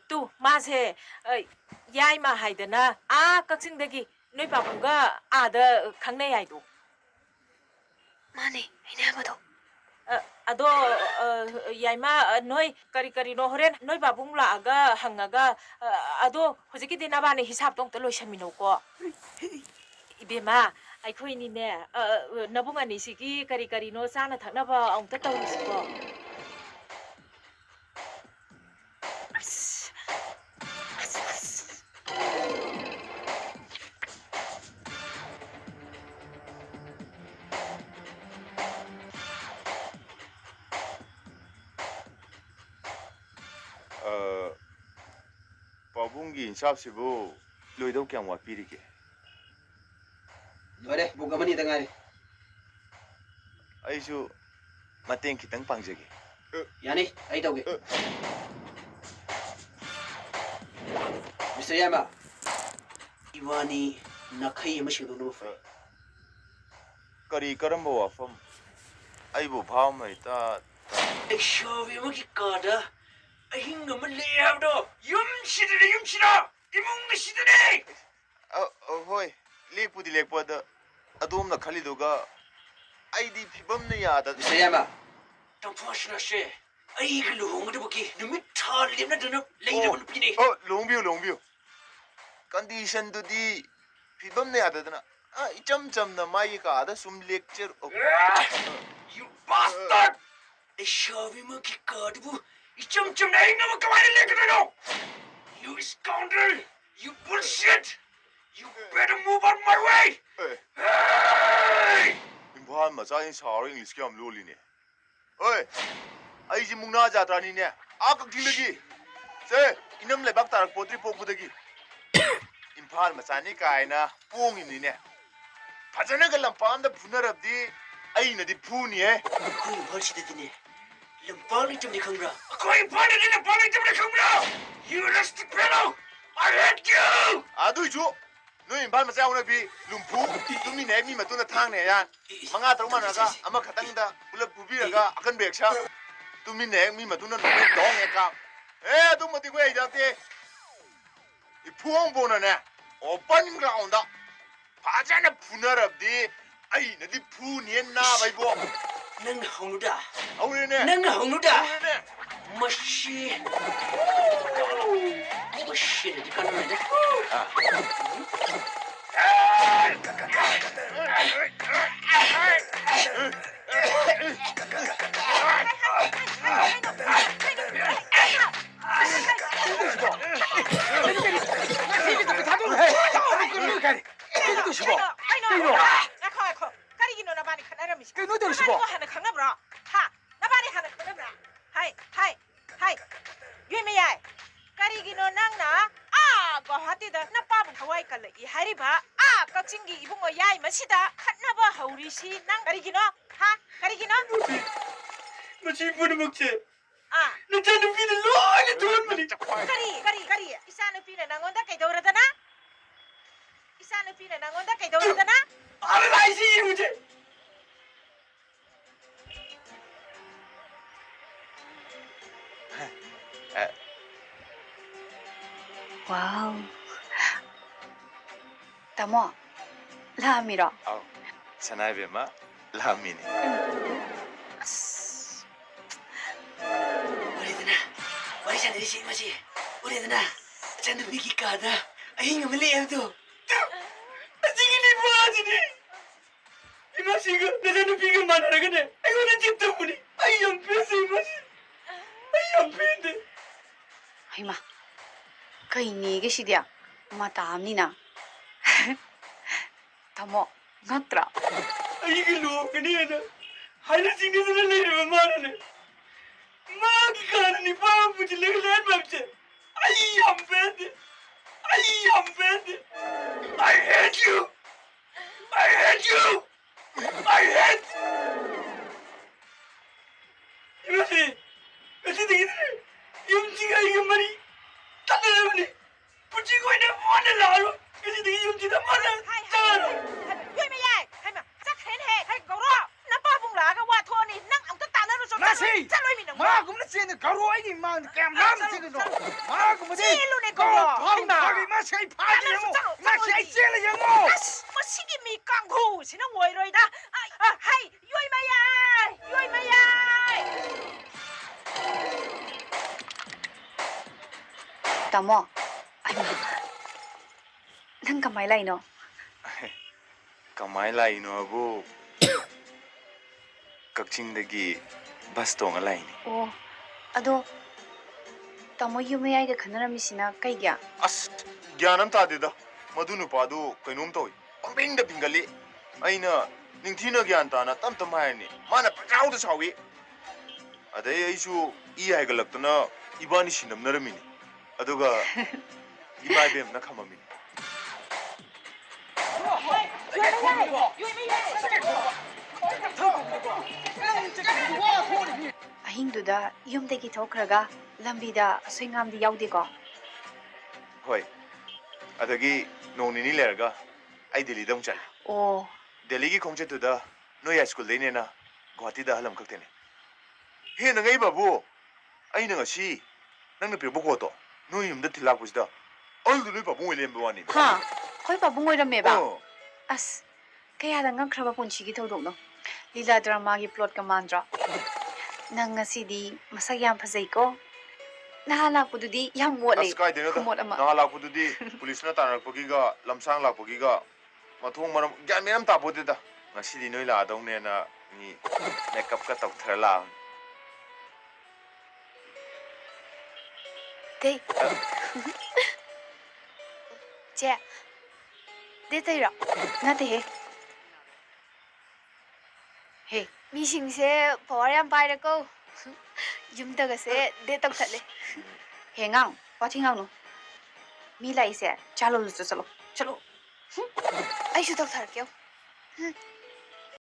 또 마세 야이마 하이드나 각신대기 너희 바쁜가 아더 강내 야이도 마네 이네가도 아도 야이마 너희 까리까리노 호렌 너희 바쁜 라가 항아가 아도 호지기 디나바네 히삽 동 떨로 샤미노고 이베마 아이코이니네 나봉아니 시기 까리까리노 사나 탁나바 엉따 떠오르시고 바봉기 인샵시부 로이도 그냥 와 비리게. 너네 뭐가만이 당하리. 아이슈 마땡 기땅 빵제기. 야니 아이다오게. 미스터 야마. 이완이 나카이 마시도 너무 파. 거리 거름 뭐 와펌. 아이부 바움에 있다. 액쇼비 뭐기 까다. 아hinga 말레야도 юм시드네 юм시다. 이몽가 시드네. 호이 렉푸디 렉푸다 아돔나 칼리도가 아이디 피범네 야다. 미스터 야마. 덩포시나시. 아이가 루홍도 보기 눈이 털림나 드는 레이더는 피니. 롱뷰. 컨디션도디 피범네 야다나. 이점점나 마이가 아다 숨 렉처. You bastard! 액쇼비 뭐기 까도 이점점 레이더 뭐 그만해 레이더로. You scoundrel! You bullshit! You better move on my way! Hey! 임보한 마자인 사로 잉글리시 겸 롤리네. 어이, 아이지 묵나자 드라니네. 아까 길르기. 세, 이놈 레박 따락 보트리 포부더기. 임파한 마자니 까이나 뽕이니네. 바자나 갈람 빰다 분할업디 아이나디 푸니에. 거의 벌시대더니 럼빵이 좀 내콩라. 거의 벌이니 럼빵이 좀 내콩라. You rusty fellow! I hate you! 아두이죠. 너 임파한 마자 오늘 비 룸푸 룸니 내미 마투나 탕네 야. 망아 들어만나가 아마 가당다 불러 부비라가 아kan 백샤. tumni nek mi ma tu na dong e ka tu ma ti kwe ja te I phuong bo na ne open ground da pa ja na phunarap di ai na di phu ni na bai bo nang hongda au ne nang hongda mashi di kan na da 깍진기 이봉어 야이 마시다 칸나바 하우리시 난 가리기노 하 가리기노 마치 부르 먹지 아 나는 비는 로이 돈 말이 가리 이사는 비는 나온다 개도르다나 이사는 비는 나온다 개도르다나 알라이시 무지 와우 다모 라미라 Sanaybe lamini. 우리잖아 이시 마시 우리잖아 잔도 비기 까다 아잉 말레야도 아직이 뭐하지니 이 마시가 내 잔도 비가 많아라 그네 아이고는 집도 보니 아이 연패스 이 마시 아이 연패인데 아이마 그이 니게 시디야 마다 암니나 다모 나트라 아이게 로그니에나 하이나 징네스를 내리면 말하네 마기 가는이 바보지 레글레 밥제 아이 연패인데 아이 연패인데 I hate you I hate you I hate 이것이 어떻게 되기들 용지가 이거 말이 따라오니 붙이고 있는 뭐는 나로 그래서 되게 용지다 말을 짜라 유미 야이 하이마 짝 헨해 하이 거로 나 빠붕 라가 와 토니 난 아무도 따나로 좀 마시 짤로이미 너 마 그럼 쟤는 가로 아이기 마 그냥 남 지금 마 그럼 찔로네 거로 파기 마시 파기 영어 마시 아이 쟤를 영어 아씨 뭐 시기미 깡고 시는 오이로이다 하이 요이마야 Tamo. Ay, ma. Nang kamay lai no. Kamay lai no bu Kakchingdagi bus tong alai ni. Oh. Ado. Tamo yumay ga khanaramisina kay gya. As gyanam tadida. Madu nupadu kainom toy. Pangpingda pingali. Aina ningthina gyan tana tam tam hayani. Mana pagawda sawi. Aday aisu iya haigalakna ibani sinamnaramini. Aduga imay bem na khamamini. Ahingduda yumdagi thokraga lambida soingamdi yaudi ko. Hoy. Adagi nonini lerga ai Delhi dam chal. Oh. Delhi gi khongche tu da no ya school dei ne na Guwahati da halam kakte ne. He na ngai babu. Ai na ngasi nang na pirbo ko to. No yum da tilak pus da. Al du lui babu lem bawani. Ha. Koi pa bungoy ramme ba. Oh. As. Kaya lang kraba punchi gi thodok no. Lila drama gi plot ka mandra. Nang ngasidi masag yam phasai ko. Nahalak pududi yam wole. As kai de na Kumot da. ama. Na lak pu di police na tanak pagi ga lamsang lak pagi ga mathong maram gyan menam ta pode da. Ngasi di noi la dong ne na ni makeup ka tok thar la. Đây. Chị. Đây đây rồi. Nga thế. Hey. 미싱세 버람 바이라고 юм다가세 데떡탈레 Hey ngang. Qua thi ngang no. Mi lại sẽ. Chalo lu chalo. Chalo. 아이슈 떡탈게요